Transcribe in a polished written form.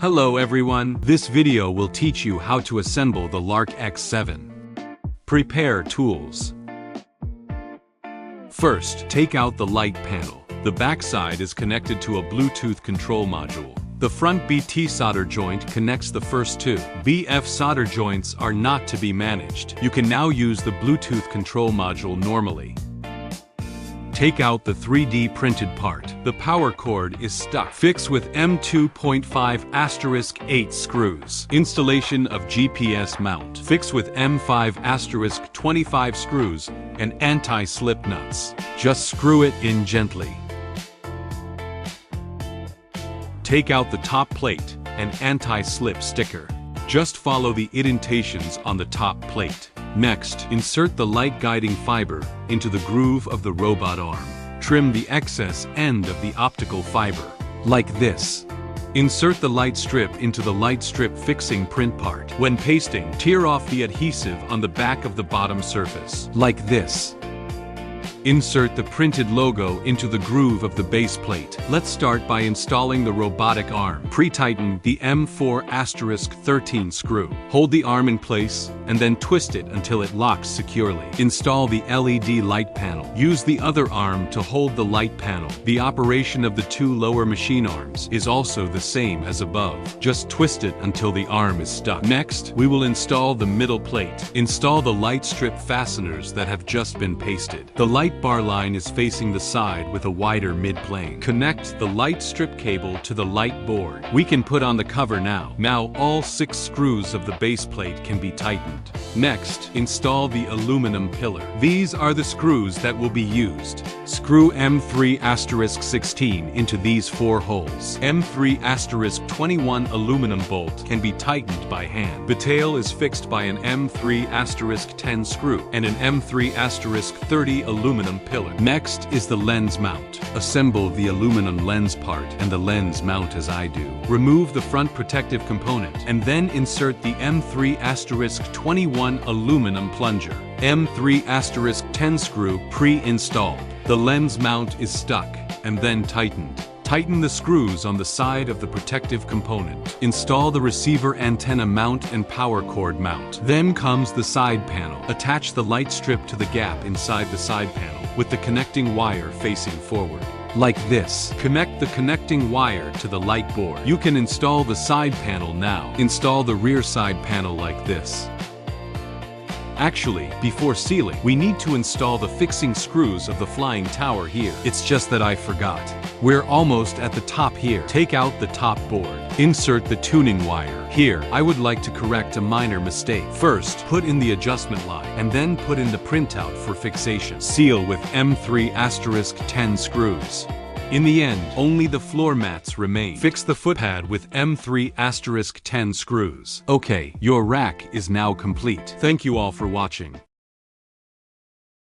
Hello everyone, this video will teach you how to assemble the Lark X7. Prepare tools. First, take out the light panel. The backside is connected to a Bluetooth control module. The front BT solder joint connects the first two. BF solder joints are not to be managed. You can now use the Bluetooth control module normally. Take out the 3D printed part. The power cord is stuck. Fix with M2.5*8 screws. Installation of GPS mount. Fix with M5*25 screws and anti-slip nuts. Just screw it in gently. Take out the top plate and anti-slip sticker. Just follow the indentations on the top plate. Next, insert the light guiding fiber into the groove of the robot arm. Trim the excess end of the optical fiber, like this. Insert the light strip into the light strip fixing print part. When pasting, tear off the adhesive on the back of the bottom surface, like this. Insert the printed logo into the groove of the base plate. Let's start by installing the robotic arm. Pre-tighten the M4*13 screw. Hold the arm in place and then twist it until it locks securely. Install the LED light panel. Use the other arm to hold the light panel. The operation of the two lower machine arms is also the same as above. Just twist it until the arm is stuck. Next, we will install the middle plate. Install the light strip fasteners that have just been pasted. The light bar line is facing the side with a wider mid-plane. Connect the light strip cable to the light board. We can put on the cover now. Now all 6 screws of the base plate can be tightened. Next, install the aluminum pillar. These are the screws that will be used. Screw M3*16 into these 4 holes. M3*21 aluminum bolt can be tightened by hand. The tail is fixed by an M3*10 screw and an M3*30 aluminum pillar. Next is the lens mount. Assemble the aluminum lens part and the lens mount as I do. Remove the front protective component and then insert the M3*21 aluminum plunger. M3*10 screw pre-installed. The lens mount is stuck and then tightened. Tighten the screws on the side of the protective component. Install the receiver antenna mount and power cord mount. Then comes the side panel. Attach the light strip to the gap inside the side panel with the connecting wire facing forward, like this. Connect the connecting wire to the light board. You can install the side panel now. Install the rear side panel like this. Actually, before sealing, we need to install the fixing screws of the flying tower here. It's just that I forgot. We're almost at the top here. Take out the top board. Insert the tuning wire. Here, I would like to correct a minor mistake. First, put in the adjustment line, and then put in the printout for fixation. Seal with M3*10 screws. In the end, only the floor mats remain. Fix the footpad with M3*10 screws. Okay, your rack is now complete. Thank you all for watching.